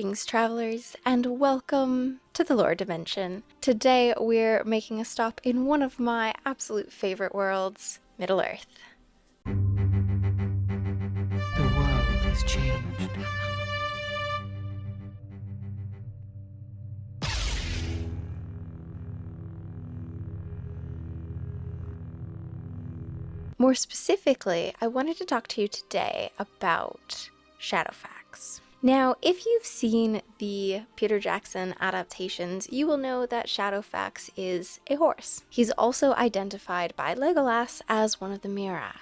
Greetings, travelers, and welcome to the Lore Dimension. Today we're making a stop in one of my absolute favorite worlds, Middle-earth. The world has changed. More specifically, I wanted to talk to you today about Shadowfax. Now, if you've seen the Peter Jackson adaptations, you will know that Shadowfax is a horse. He's also identified by Legolas as one of the j.r.r.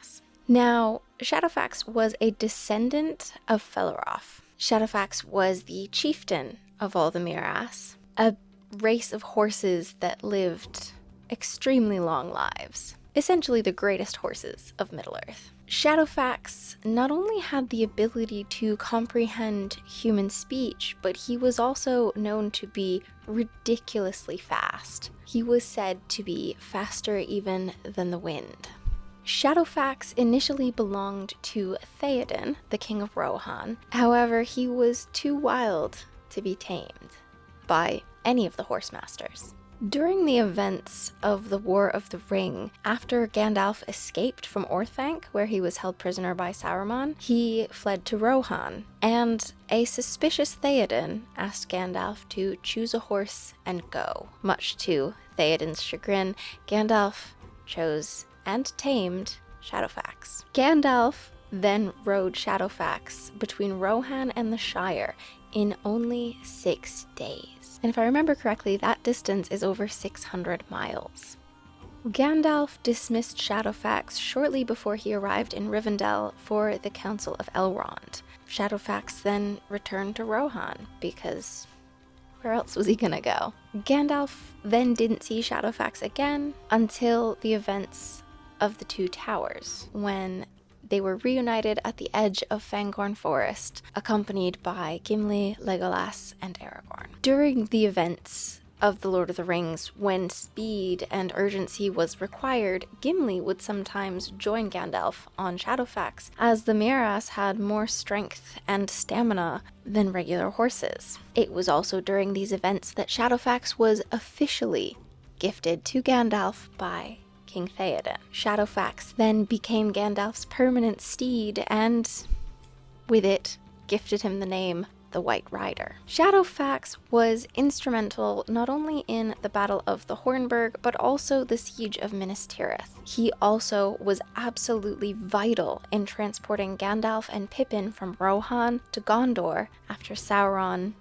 Now, Shadowfax was a descendant of Felaroth. Shadowfax was the chieftain of all the j.r.r, a race of horses that lived extremely long lives. Essentially the greatest horses of Middle-earth. Shadowfax not only had the ability to comprehend human speech, but he was also known to be ridiculously fast. He was said to be faster even than the wind. Shadowfax initially belonged to Theoden, the king of Rohan. However, he was too wild to be tamed by any of the horse masters. During the events of the War of the Ring, after Gandalf escaped from Orthanc, where he was held prisoner by Sauron, he fled to Rohan, and a suspicious Theoden asked Gandalf to choose a horse and go. Much to Theoden's chagrin, Gandalf chose and tamed Shadowfax. Gandalf then rode Shadowfax between Rohan and the Shire in only 6 days. And if I remember correctly, that distance is over 600 miles. Gandalf dismissed Shadowfax shortly before he arrived in Rivendell for the Council of Elrond. Shadowfax then returned to Rohan, because where else was he gonna go? Gandalf then didn't see Shadowfax again until the events of the Two Towers, when they were reunited at the edge of Fangorn Forest, accompanied by Gimli, Legolas, and Aragorn. During the events of The Lord of the Rings, when speed and urgency was required, Gimli would sometimes join Gandalf on Shadowfax, as the j.r.r had more strength and stamina than regular horses. It was also during these events that Shadowfax was officially gifted to Gandalf by King Theoden. Shadowfax then became Gandalf's permanent steed, and with it, gifted him the name the White Rider. Shadowfax was instrumental not only in the Battle of the Hornburg, but also the Siege of Minas Tirith. He also was absolutely vital in transporting Gandalf and Pippin from Rohan to Gondor after Sauron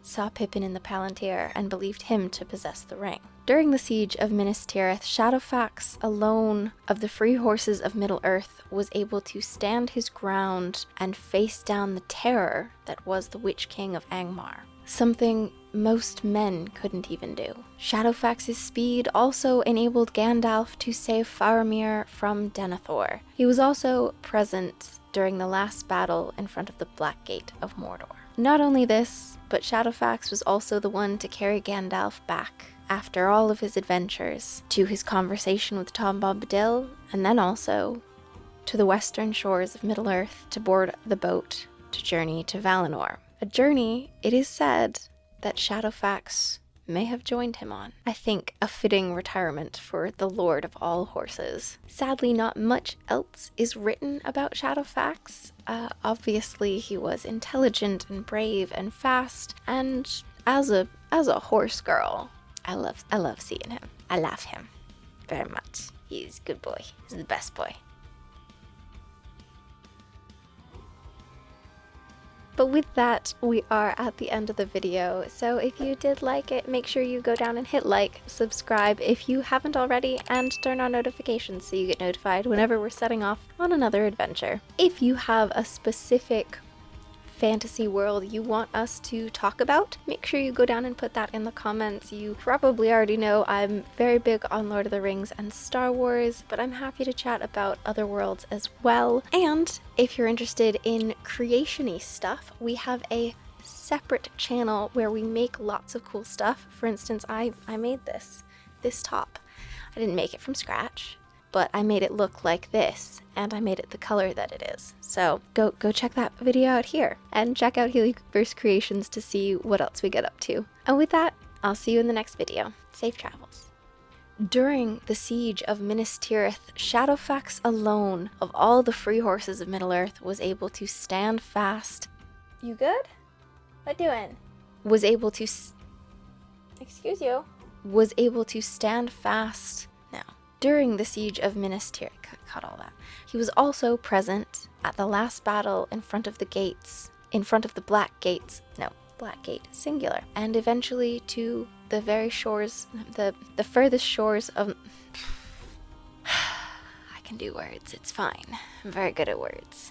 saw Pippin in the Palantir and believed him to possess the ring. During the Siege of Minas Tirith, Shadowfax alone of the free horses of Middle-earth was able to stand his ground and face down the terror that was the Witch King of Angmar, something most men couldn't even do. Shadowfax's speed also enabled Gandalf to save Faramir from Denethor. He was also present during the last battle in front of the Black Gate of Mordor. Not only this, but Shadowfax was also the one to carry Gandalf back after all of his adventures to his conversation with Tom Bombadil, and then also to the western shores of Middle-earth to board the boat to journey to Valinor. A journey, it is said, that Shadowfax may have joined him on. I think a fitting retirement for the Lord of all horses. Sadly, not much else is written about Shadowfax. Obviously, he was intelligent and brave and fast, and as a horse girl, I love seeing him. I love him very much. He's a good boy. He's the best boy. But with that, we are at the end of the video, so if you did like it, make sure you go down and hit like, subscribe if you haven't already, and turn on notifications so you get notified whenever we're setting off on another adventure. If you have a specific fantasy world you want us to talk about, make sure you go down and put that in the comments. You probably already know I'm very big on Lord of the Rings and Star Wars, but I'm happy to chat about other worlds as well. And if you're interested in creation-y stuff, we have a separate channel where we make lots of cool stuff. For instance, I made this top. I didn't make it from scratch. but I made it look like this, and I made it the color that it is. So go check that video out here, and check out Healyverse Creations to see what else we get up to. And with that, I'll see you in the next video. Safe travels. During the siege of Minas Tirith, Shadowfax alone, of all the free horses of Middle-earth, was able to stand fast. You good? What doing? Was able to excuse you. Was able to stand fast now. During the siege of Minas Tirith, cut all that. He was also present at the last battle in front of the gates, in front of the Black Gates. No, Black Gate, singular. And eventually to the very shores, the furthest shores of... I can do words, it's fine. I'm very good at words.